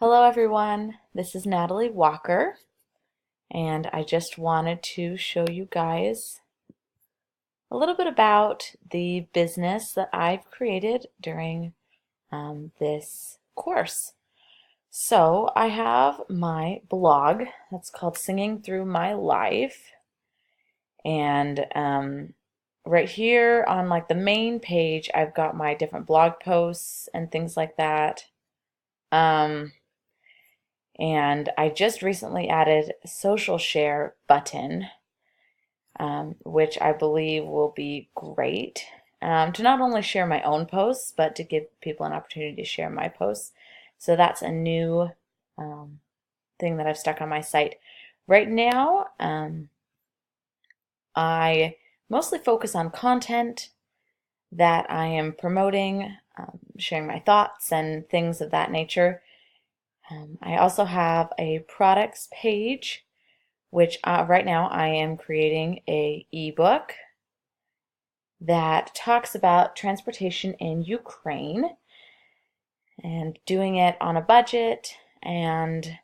Hello everyone, this is Natalie Walker, and I just wanted to show you guys a little bit about the business that I've created during this course. So I have my blog that's called Singing Through My Life, and right here on like the main page, I've got my different blog posts and things like that. And I just recently added a social share button, which I believe will be great to not only share my own posts, but to give people an opportunity to share my posts. So that's a new thing that I've stuck on my site. Right now, I mostly focus on content that I am promoting, sharing my thoughts and things of that nature. I also have a products page, which right now I am creating a ebook that talks about transportation in Ukraine and doing it on a budget, and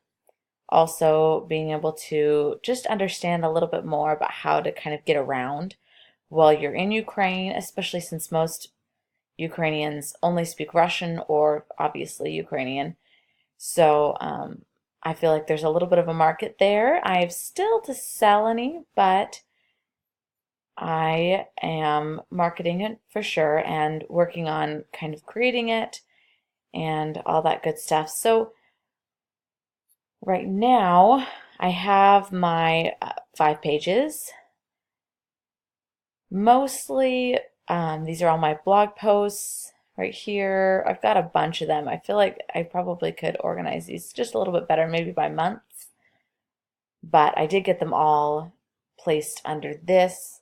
also being able to just understand a little bit more about how to kind of get around while you're in Ukraine, especially since most Ukrainians only speak Russian or obviously Ukrainian. So I feel like there's a little bit of a market there. I have still to sell any, but I am marketing it for sure and working on kind of creating it and all that good stuff. So right now I have my 5 pages. Mostly these are all my blog posts right here. I've got a bunch of them. I feel like I probably could organize these just a little bit better, maybe by months. But I did get them all placed under this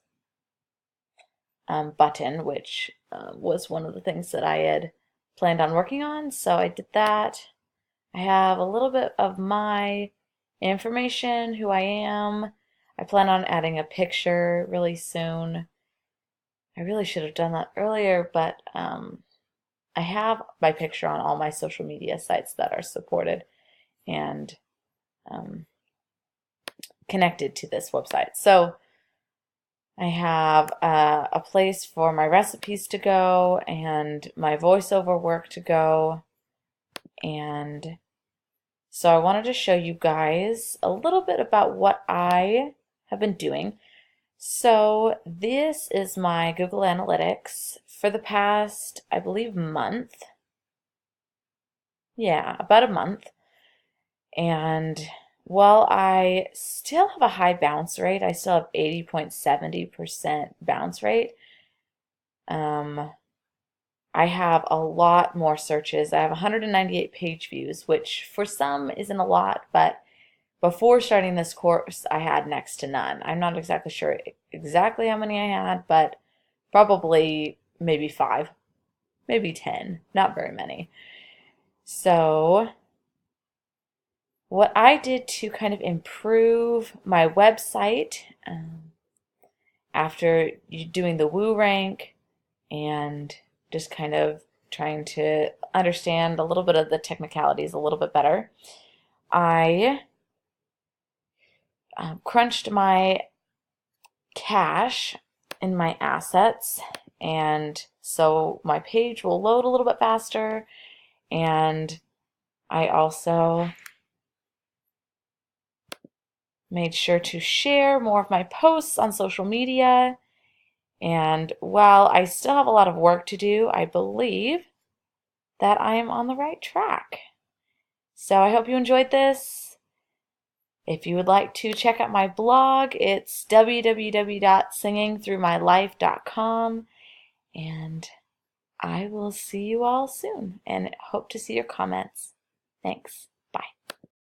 button, which was one of the things that I had planned on working on. So I did that. I have a little bit of my information, who I am. I plan on adding a picture really soon. I really should have done that earlier, but I have my picture on all my social media sites that are supported and um, connected to this website. So I have a place for my recipes to go and my voiceover work to go. And so I wanted to show you guys a little bit about what I have been doing. So this is my Google Analytics for the past, I believe, month. Yeah, about a month. And while I still have a high bounce rate, I still have 80.70% bounce rate. I have a lot more searches. I have 198 page views, which for some isn't a lot, but before starting this course, I had next to none. I'm not exactly sure exactly how many I had, but probably maybe 5, maybe 10, not very many. So what I did to kind of improve my website after doing the WooRank and just kind of trying to understand a little bit of the technicalities a little bit better, I crunched my cache in my assets, and so my page will load a little bit faster. And I also made sure to share more of my posts on social media. And while I still have a lot of work to do, I believe that I am on the right track. So I hope you enjoyed this. If you would like to check out my blog, it's www.singingthroughmylife.com. And I will see you all soon and hope to see your comments. Thanks.